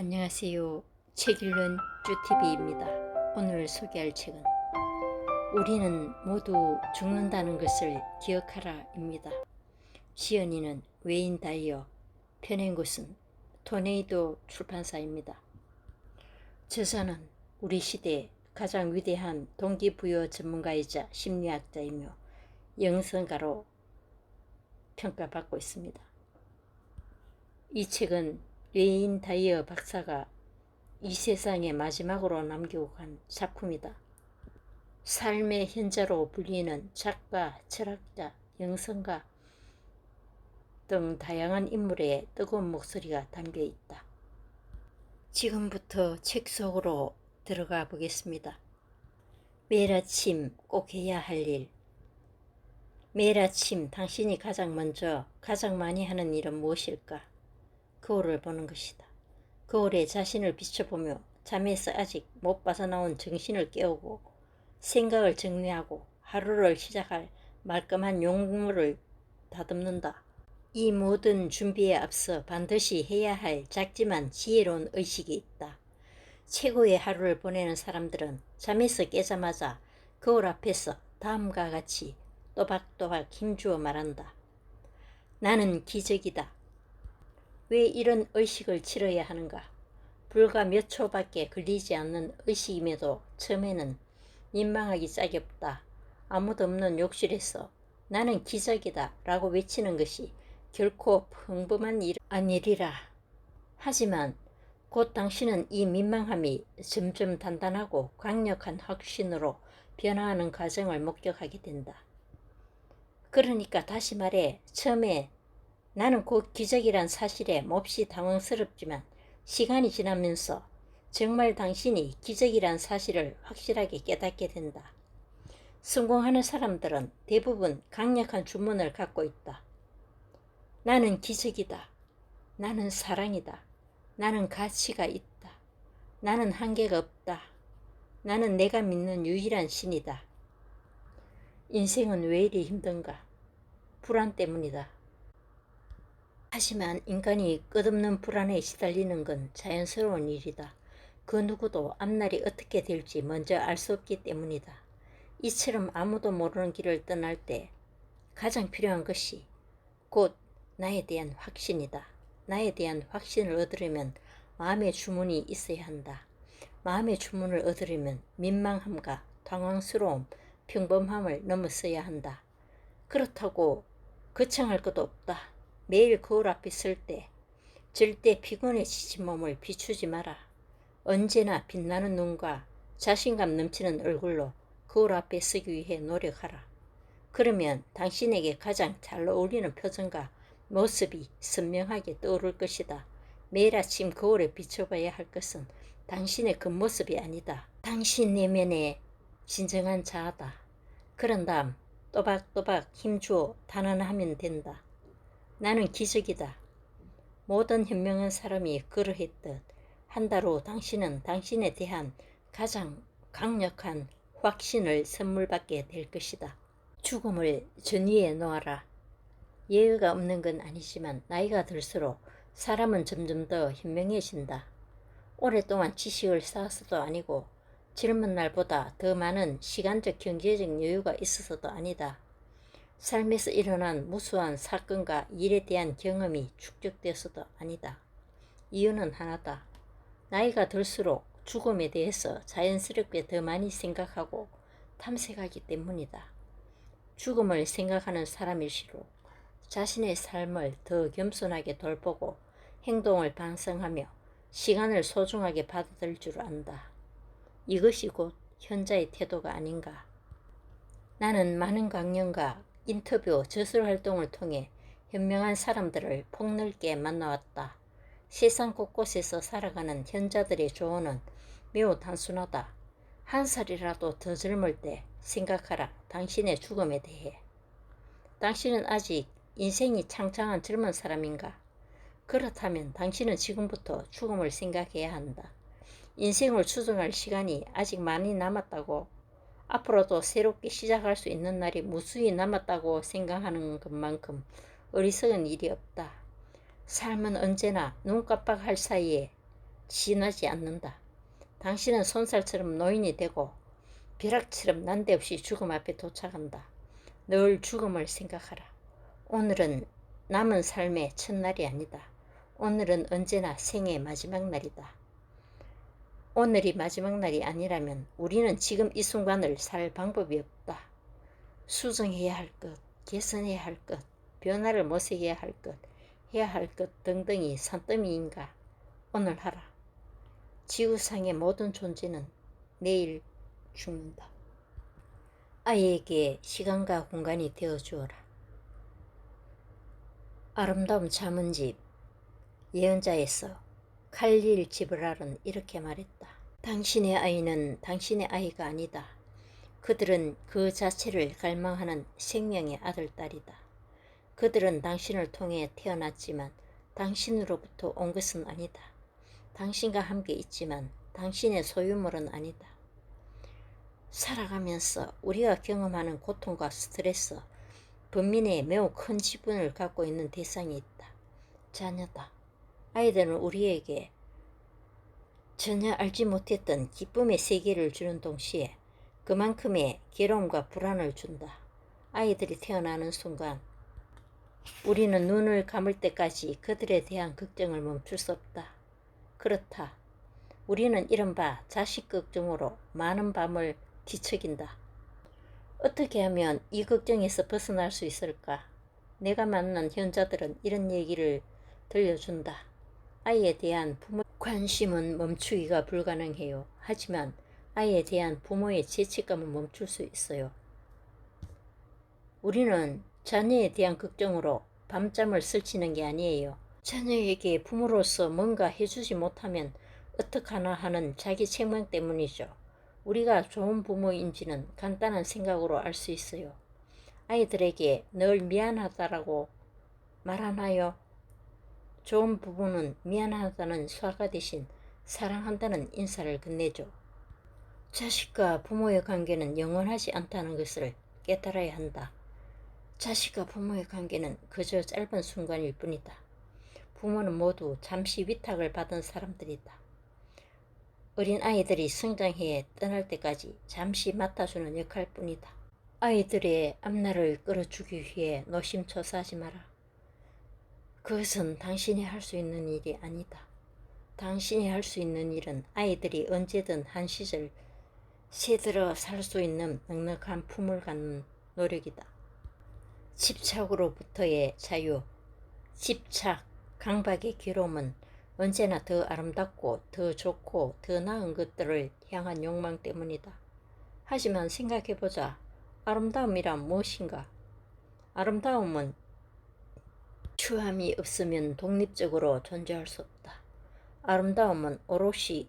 안녕하세요. 책 읽는 쭈TV입니다. 오늘 소개할 책은 우리는 모두 죽는다는 것을 기억하라입니다. 시연이는 웨인 다이어, 펴낸 곳은 토네이도 출판사입니다. 저자는 우리 시대의 가장 위대한 동기부여 전문가이자 심리학자이며 영성가로 평가받고 있습니다. 이 책은 웨인 다이어 박사가 이 세상의 마지막으로 남기고 간 작품이다. 삶의 현자로 불리는 작가, 철학자, 영성가 등 다양한 인물의 뜨거운 목소리가 담겨 있다. 지금부터 책 속으로 들어가 보겠습니다. 매일 아침 꼭 해야 할 일. 매일 아침 당신이 가장 먼저 가장 많이 하는 일은 무엇일까? 거울을 보는 것이다. 거울에 자신을 비춰보며 잠에서 아직 못 빠져나온 정신을 깨우고 생각을 정리하고 하루를 시작할 말끔한 용물을 다듬는다. 이 모든 준비에 앞서 반드시 해야 할 작지만 지혜로운 의식이 있다. 최고의 하루를 보내는 사람들은 잠에서 깨자마자 거울 앞에서 다음과 같이 또박또박 힘주어 말한다. 나는 기적이다. 왜 이런 의식을 치러야 하는가? 불과 몇 초밖에 걸리지 않는 의식임에도 처음에는 민망하기 짝이 없다. 아무도 없는 욕실에서 나는 기적이다 라고 외치는 것이 결코 평범한 일 아니리라. 하지만 곧 당신은 이 민망함이 점점 단단하고 강력한 확신으로 변화하는 과정을 목격하게 된다. 그러니까 다시 말해, 처음에 나는 곧 기적이란 사실에 몹시 당황스럽지만 시간이 지나면서 정말 당신이 기적이란 사실을 확실하게 깨닫게 된다. 성공하는 사람들은 대부분 강력한 주문을 갖고 있다. 나는 기적이다. 나는 사랑이다. 나는 가치가 있다. 나는 한계가 없다. 나는 내가 믿는 유일한 신이다. 인생은 왜 이리 힘든가? 불안 때문이다. 하지만 인간이 끝없는 불안에 시달리는 건 자연스러운 일이다. 그 누구도 앞날이 어떻게 될지 먼저 알 수 없기 때문이다. 이처럼 아무도 모르는 길을 떠날 때 가장 필요한 것이 곧 나에 대한 확신이다. 나에 대한 확신을 얻으려면 마음의 주문이 있어야 한다. 마음의 주문을 얻으려면 민망함과 당황스러움, 평범함을 넘어서야 한다. 그렇다고 거창할 것도 없다. 매일 거울 앞에 설 때 절대 피곤해지진 몸을 비추지 마라. 언제나 빛나는 눈과 자신감 넘치는 얼굴로 거울 앞에 서기 위해 노력하라. 그러면 당신에게 가장 잘 어울리는 표정과 모습이 선명하게 떠오를 것이다. 매일 아침 거울에 비춰봐야 할 것은 당신의 겉모습이 아니다. 당신 내면의 진정한 자아다. 그런 다음 또박또박 힘주어 단언하면 된다. 나는 기적이다. 모든 현명한 사람이 그러했듯 한 달 후 당신은 당신에 대한 가장 강력한 확신을 선물받게 될 것이다. 죽음을 전위에 놓아라. 예외가 없는 건 아니지만 나이가 들수록 사람은 점점 더 현명해진다. 오랫동안 지식을 쌓아서도 아니고 젊은 날보다 더 많은 시간적 경제적 여유가 있어서도 아니다. 삶에서 일어난 무수한 사건과 일에 대한 경험이 축적돼서도 아니다. 이유는 하나다. 나이가 들수록 죽음에 대해서 자연스럽게 더 많이 생각하고 탐색하기 때문이다. 죽음을 생각하는 사람일수록 자신의 삶을 더 겸손하게 돌보고 행동을 반성하며 시간을 소중하게 받아들일 줄 안다. 이것이 곧 현자의 태도가 아닌가. 나는 많은 강연과 인터뷰, 저술 활동을 통해 현명한 사람들을 폭넓게 만나왔다. 세상 곳곳에서 살아가는 현자들의 조언은 매우 단순하다. 한 살이라도 더 젊을 때 생각하라. 당신의 죽음에 대해. 당신은 아직 인생이 창창한 젊은 사람인가? 그렇다면 당신은 지금부터 죽음을 생각해야 한다. 인생을 추정할 시간이 아직 많이 남았다고, 앞으로도 새롭게 시작할 수 있는 날이 무수히 남았다고 생각하는 것만큼 어리석은 일이 없다. 삶은 언제나 눈 깜빡할 사이에 지나지 않는다. 당신은 손살처럼 노인이 되고 벼락처럼 난데없이 죽음 앞에 도착한다. 늘 죽음을 생각하라. 오늘은 남은 삶의 첫날이 아니다. 오늘은 언제나 생의 마지막 날이다. 오늘이 마지막 날이 아니라면 우리는 지금 이 순간을 살 방법이 없다. 수정해야 할 것, 개선해야 할 것, 변화를 모색해야 할 것, 해야 할 것 등등이 산더미인가 오늘 하라. 지구상의 모든 존재는 내일 죽는다. 아이에게 시간과 공간이 되어주어라. 아름다운 잠언집 예언자에서 칼릴 지브랄은 이렇게 말했다. 당신의 아이는 당신의 아이가 아니다. 그들은 그 자체를 갈망하는 생명의 아들, 딸이다. 그들은 당신을 통해 태어났지만 당신으로부터 온 것은 아니다. 당신과 함께 있지만 당신의 소유물은 아니다. 살아가면서 우리가 경험하는 고통과 스트레스, 범민의 매우 큰 지분을 갖고 있는 대상이 있다. 자녀다. 아이들은 우리에게 전혀 알지 못했던 기쁨의 세계를 주는 동시에 그만큼의 괴로움과 불안을 준다. 아이들이 태어나는 순간 우리는 눈을 감을 때까지 그들에 대한 걱정을 멈출 수 없다. 그렇다. 우리는 이른바 자식 걱정으로 많은 밤을 뒤척인다. 어떻게 하면 이 걱정에서 벗어날 수 있을까? 내가 만난 현자들은 이런 얘기를 들려준다. 아이에 대한 부모 관심은 멈추기가 불가능해요. 하지만 아이에 대한 부모의 죄책감은 멈출 수 있어요. 우리는 자녀에 대한 걱정으로 밤잠을 설치는 게 아니에요. 자녀에게 부모로서 뭔가 해주지 못하면 어떡하나 하는 자기 책망 때문이죠. 우리가 좋은 부모인지는 간단한 생각으로 알 수 있어요. 아이들에게 늘 미안하다라고 말하나요? 좋은 부부는 미안하다는 사과 대신 사랑한다는 인사를 건네죠. 자식과 부모의 관계는 영원하지 않다는 것을 깨달아야 한다. 자식과 부모의 관계는 그저 짧은 순간일 뿐이다. 부모는 모두 잠시 위탁을 받은 사람들이다. 어린 아이들이 성장해 떠날 때까지 잠시 맡아주는 역할뿐이다. 아이들의 앞날을 끌어주기 위해 노심초사하지 마라. 그것은 당신이 할 수 있는 일이 아니다. 당신이 할 수 있는 일은 아이들이 언제든 한 시절 새들어 살 수 있는 넉넉한 품을 갖는 노력이다. 집착으로부터의 자유, 집착, 강박의 괴로움은 언제나 더 아름답고 더 좋고 더 나은 것들을 향한 욕망 때문이다. 하지만 생각해보자. 아름다움이란 무엇인가? 아름다움은 추함이 없으면 독립적으로 존재할 수 없다. 아름다움은 오롯이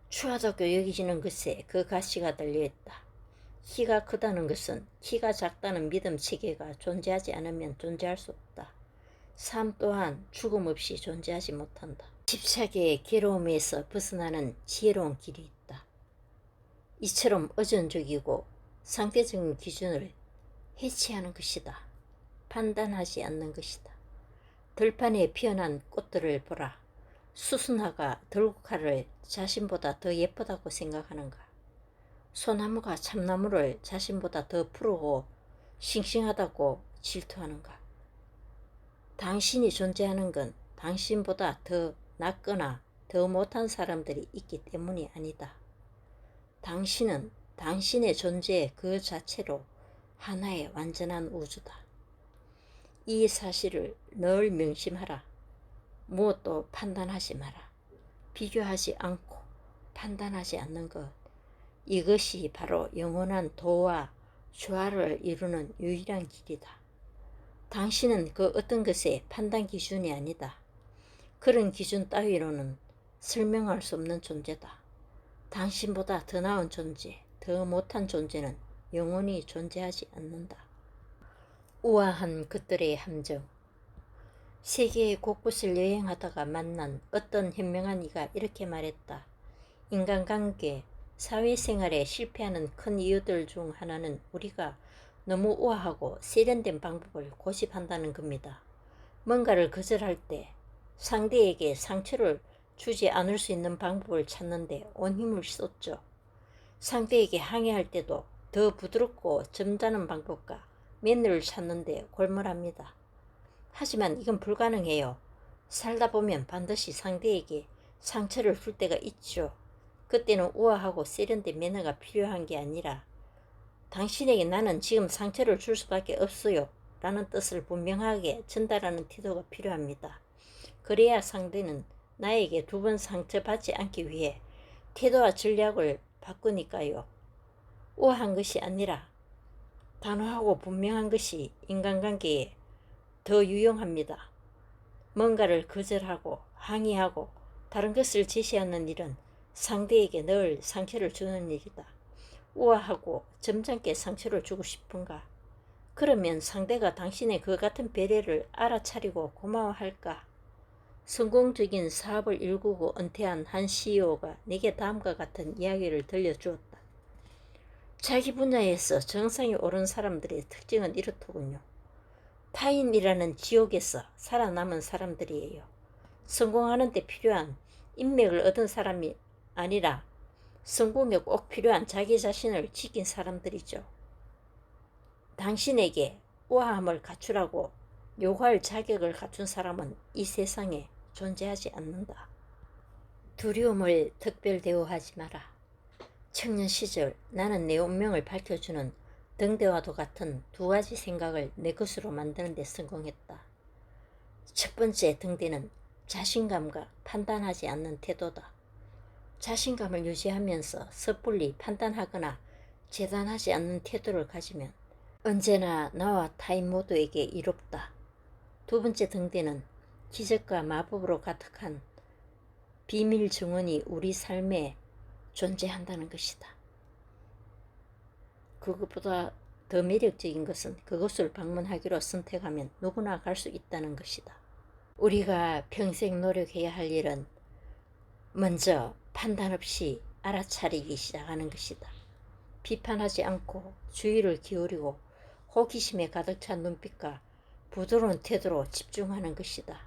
추하다고 여기지는 것에 그 가치가 달려있다. 키가 크다는 것은 키가 작다는 믿음 체계가 존재하지 않으면 존재할 수 없다. 삶 또한 죽음 없이 존재하지 못한다. 집착의 괴로움에서 벗어나는 지혜로운 길이 있다. 이처럼 의존적이고 상대적인 기준을 해체하는 것이다. 판단하지 않는 것이다. 들판에 피어난 꽃들을 보라. 수순화가 들국화를 자신보다 더 예쁘다고 생각하는가? 소나무가 참나무를 자신보다 더 푸르고 싱싱하다고 질투하는가? 당신이 존재하는 건 당신보다 더 낫거나 더 못한 사람들이 있기 때문이 아니다. 당신은 당신의 존재 그 자체로 하나의 완전한 우주다. 이 사실을 늘 명심하라. 무엇도 판단하지 마라. 비교하지 않고 판단하지 않는 것. 이것이 바로 영원한 도와 조화를 이루는 유일한 길이다. 당신은 그 어떤 것의 판단 기준이 아니다. 그런 기준 따위로는 설명할 수 없는 존재다. 당신보다 더 나은 존재, 더 못한 존재는 영원히 존재하지 않는다. 우아한 것들의 함정. 세계의 곳곳을 여행하다가 만난 어떤 현명한 이가 이렇게 말했다. 인간관계, 사회생활에 실패하는 큰 이유들 중 하나는 우리가 너무 우아하고 세련된 방법을 고집한다는 겁니다. 뭔가를 거절할 때 상대에게 상처를 주지 않을 수 있는 방법을 찾는데 온 힘을 쏟죠. 상대에게 항의할 때도 더 부드럽고 점잖은 방법과 매너를 찾는데 골몰합니다. 하지만 이건 불가능해요. 살다 보면 반드시 상대에게 상처를 줄 때가 있죠. 그때는 우아하고 세련된 매너가 필요한 게 아니라 당신에게 나는 지금 상처를 줄 수밖에 없어요 라는 뜻을 분명하게 전달하는 태도가 필요합니다. 그래야 상대는 나에게 두 번 상처받지 않기 위해 태도와 전략을 바꾸니까요. 우아한 것이 아니라 단호하고 분명한 것이 인간관계에 더 유용합니다. 뭔가를 거절하고 항의하고 다른 것을 제시하는 일은 상대에게 늘 상처를 주는 일이다. 우아하고 점잖게 상처를 주고 싶은가? 그러면 상대가 당신의 그 같은 배려를 알아차리고 고마워할까? 성공적인 사업을 일구고 은퇴한 한 CEO가 내게 다음과 같은 이야기를 들려주었다. 자기 분야에서 정상에 오른 사람들의 특징은 이렇더군요. 타인이라는 지옥에서 살아남은 사람들이에요. 성공하는 데 필요한 인맥을 얻은 사람이 아니라 성공에 꼭 필요한 자기 자신을 지킨 사람들이죠. 당신에게 우아함을 갖추라고 요구할 자격을 갖춘 사람은 이 세상에 존재하지 않는다. 두려움을 특별 대우하지 마라. 청년 시절 나는 내 운명을 밝혀주는 등대와도 같은 두 가지 생각을 내 것으로 만드는 데 성공했다. 첫 번째 등대는 자신감과 판단하지 않는 태도다. 자신감을 유지하면서 섣불리 판단하거나 재단하지 않는 태도를 가지면 언제나 나와 타인 모두에게 이롭다. 두 번째 등대는 기적과 마법으로 가득한 비밀 정원이 우리 삶에 존재한다는 것이다. 그것보다 더 매력적인 것은 그곳을 방문하기로 선택하면 누구나 갈 수 있다는 것이다. 우리가 평생 노력해야 할 일은 먼저 판단 없이 알아차리기 시작하는 것이다. 비판하지 않고 주의를 기울이고 호기심에 가득 찬 눈빛과 부드러운 태도로 집중하는 것이다.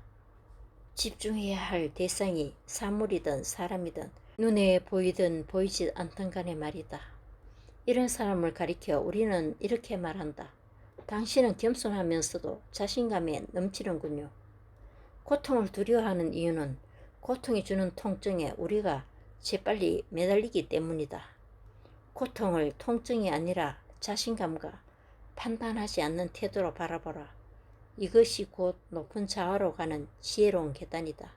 집중해야 할 대상이 사물이든 사람이든 눈에 보이든 보이지 않든 간에 말이다. 이런 사람을 가리켜 우리는 이렇게 말한다. 당신은 겸손하면서도 자신감에 넘치는군요. 고통을 두려워하는 이유는 고통이 주는 통증에 우리가 재빨리 매달리기 때문이다. 고통을 통증이 아니라 자신감과 판단하지 않는 태도로 바라보라. 이것이 곧 높은 자아로 가는 지혜로운 계단이다.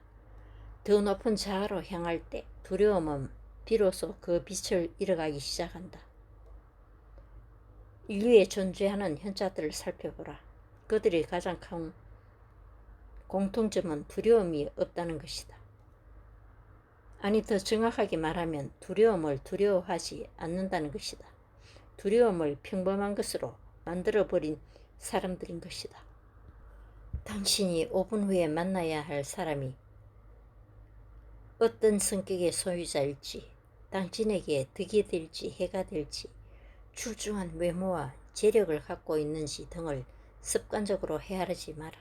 더 높은 자아로 향할 때 두려움은 비로소 그 빛을 잃어가기 시작한다. 인류에 존재하는 현자들을 살펴보라. 그들의 가장 큰 공통점은 두려움이 없다는 것이다. 아니, 더 정확하게 말하면 두려움을 두려워하지 않는다는 것이다. 두려움을 평범한 것으로 만들어버린 사람들인 것이다. 당신이 5분 후에 만나야 할 사람이 어떤 성격의 소유자일지, 당신에게 득이 될지 해가 될지, 출중한 외모와 재력을 갖고 있는지 등을 습관적으로 헤아리지 마라.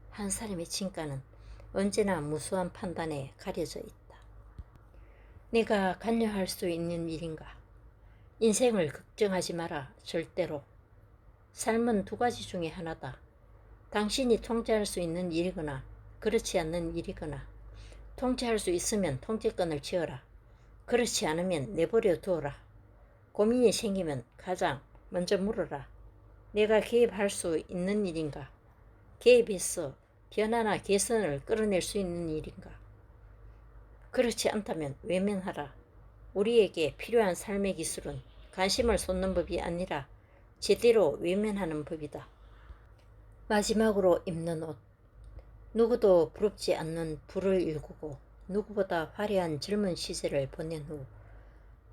한 사람의 진가는 언제나 무수한 판단에 가려져 있다. 내가 관여할 수 있는 일인가? 인생을 걱정하지 마라. 절대로. 삶은 두 가지 중에 하나다. 당신이 통제할 수 있는 일이거나 그렇지 않는 일이거나. 통제할 수 있으면 통제권을 쥐어라. 그렇지 않으면 내버려 두어라. 고민이 생기면 가장 먼저 물어라. 내가 개입할 수 있는 일인가? 개입해서 변화나 개선을 끌어낼 수 있는 일인가? 그렇지 않다면 외면하라. 우리에게 필요한 삶의 기술은 관심을 쏟는 법이 아니라 제대로 외면하는 법이다. 마지막으로 입는 옷. 누구도 부럽지 않는 불을 일구고 누구보다 화려한 젊은 시절을 보낸 후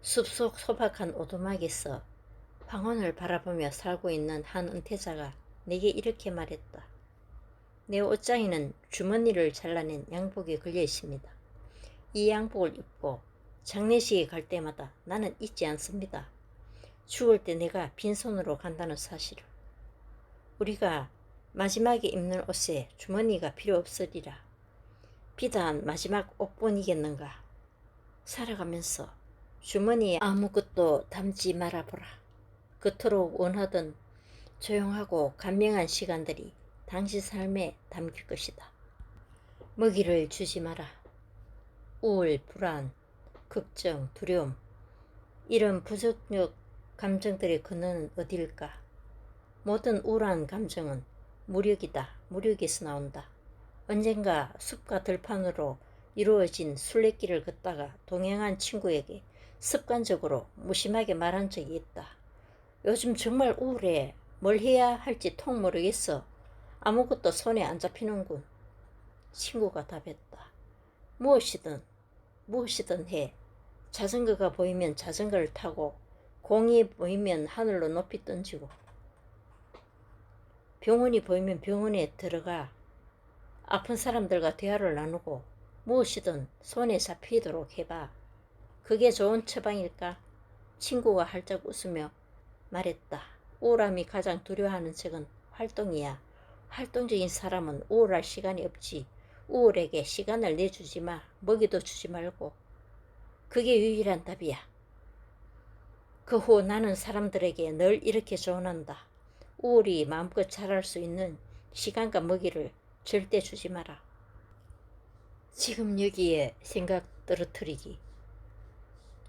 숲속 소박한 오두막에서 황혼을 바라보며 살고 있는 한 은퇴자가 내게 이렇게 말했다. 내 옷장에는 주머니를 잘라낸 양복이 걸려 있습니다. 이 양복을 입고 장례식에 갈 때마다 나는 잊지 않습니다. 죽을 때 내가 빈손으로 간다는 사실을. 우리가 마지막에 입는 옷에 주머니가 필요 없으리라. 비단 마지막 옷뿐이겠는가. 살아가면서 주머니에 아무것도 담지 말아보라. 그토록 원하던 조용하고 간명한 시간들이 당신 삶에 담길 것이다. 먹이를 주지 마라. 우울, 불안, 걱정, 두려움, 이런 부정적 감정들의 근원은 어디일까? 모든 우울한 감정은 무력이다. 무력에서 나온다. 언젠가 숲과 들판으로 이루어진 순례길을 걷다가 동행한 친구에게 습관적으로 무심하게 말한 적이 있다. 요즘 정말 우울해. 뭘 해야 할지 통 모르겠어. 아무것도 손에 안 잡히는군. 친구가 답했다. 무엇이든 해. 자전거가 보이면 자전거를 타고, 공이 보이면 하늘로 높이 던지고, 병원이 보이면 병원에 들어가 아픈 사람들과 대화를 나누고, 무엇이든 손에 잡히도록 해봐. 그게 좋은 처방일까? 친구가 활짝 웃으며 말했다. 우울함이 가장 두려워하는 적은 활동이야. 활동적인 사람은 우울할 시간이 없지. 우울에게 시간을 내주지 마. 먹이도 주지 말고. 그게 유일한 답이야. 그 후 나는 사람들에게 늘 이렇게 조언한다. 우울이 마음껏 자랄 수 있는 시간과 먹이를 절대 주지 마라. 지금 여기에 생각 떨어뜨리기.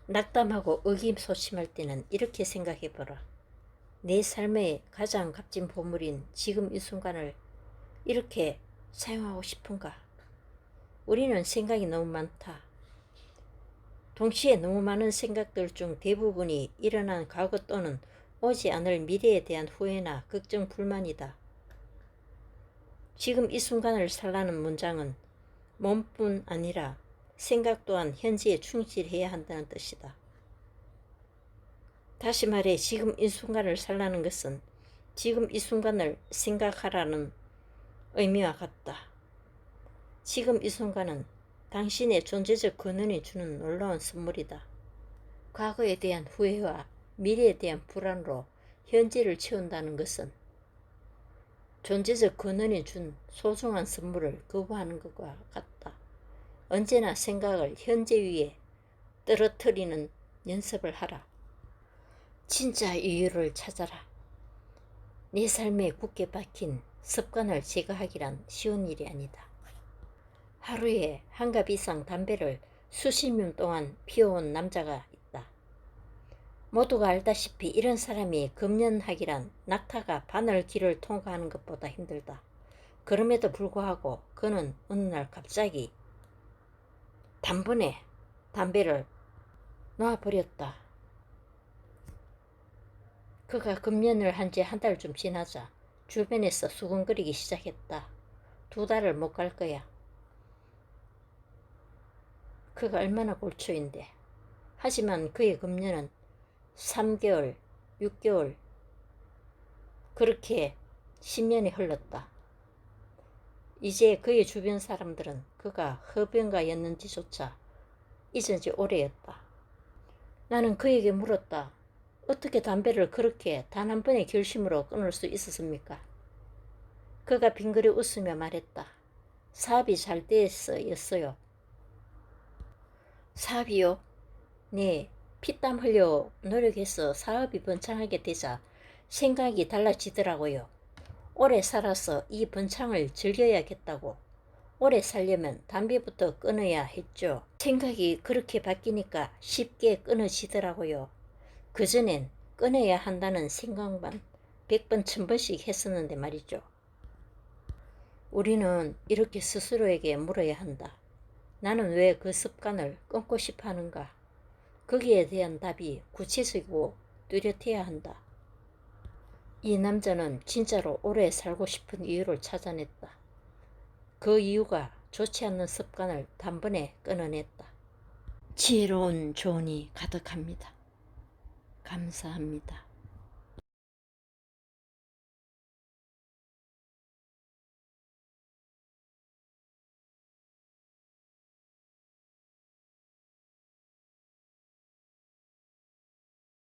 낙담하고 의기소침할 때는 이렇게 생각해보라. 내 삶의 가장 값진 보물인 지금 이 순간을 이렇게 사용하고 싶은가? 우리는 생각이 너무 많다. 동시에 너무 많은 생각들 중 대부분이 일어난 과거 또는 오지 않을 미래에 대한 후회나 걱정, 불만이다. 지금 이 순간을 살라는 문장은 몸뿐 아니라 생각 또한 현재에 충실해야 한다는 뜻이다. 다시 말해 지금 이 순간을 살라는 것은 지금 이 순간을 생각하라는 의미와 같다. 지금 이 순간은 당신의 존재적 근원이 주는 놀라운 선물이다. 과거에 대한 후회와 미래에 대한 불안으로 현재를 채운다는 것은 존재적 근원이 준 소중한 선물을 거부하는 것과 같다. 언제나 생각을 현재 위에 떨어뜨리는 연습을 하라. 진짜 이유를 찾아라. 내 삶에 굳게 박힌 습관을 제거하기란 쉬운 일이 아니다. 하루에 한 갑 이상 담배를 수십 년 동안 피워온 남자가 있다. 모두가 알다시피 이런 사람이 금연하기란 낙타가 바늘 길을 통과하는 것보다 힘들다. 그럼에도 불구하고 그는 어느 날 갑자기 단번에 담배를 놔버렸다. 그가 금연을 한 지 한 달쯤 지나자 주변에서 수군거리기 시작했다. 2달을 못 갈 거야. 그가 얼마나 골초인데. 하지만 그의 금연은 3개월, 6개월, 그렇게 10년이 흘렀다. 이제 그의 주변 사람들은 그가 흡연가였는지조차 잊은 지 오래였다. 나는 그에게 물었다. 어떻게 담배를 그렇게 단 한 번의 결심으로 끊을 수 있었습니까? 그가 빙그레 웃으며 말했다. 사업이 잘 돼서였어요. 사업이요? 네, 피땀 흘려 노력해서 사업이 번창하게 되자 생각이 달라지더라고요. 오래 살아서 이 번창을 즐겨야겠다고. 오래 살려면 담배부터 끊어야 했죠. 생각이 그렇게 바뀌니까 쉽게 끊어지더라고요. 그전엔 끊어야 한다는 생각만 100번, 1000번씩 했었는데 말이죠. 우리는 이렇게 스스로에게 물어야 한다. 나는 왜 그 습관을 끊고 싶어 하는가? 거기에 대한 답이 구체적이고 뚜렷해야 한다. 이 남자는 진짜로 오래 살고 싶은 이유를 찾아냈다. 그 이유가 좋지 않는 습관을 단번에 끊어냈다. 지혜로운 조언이 가득합니다. 감사합니다.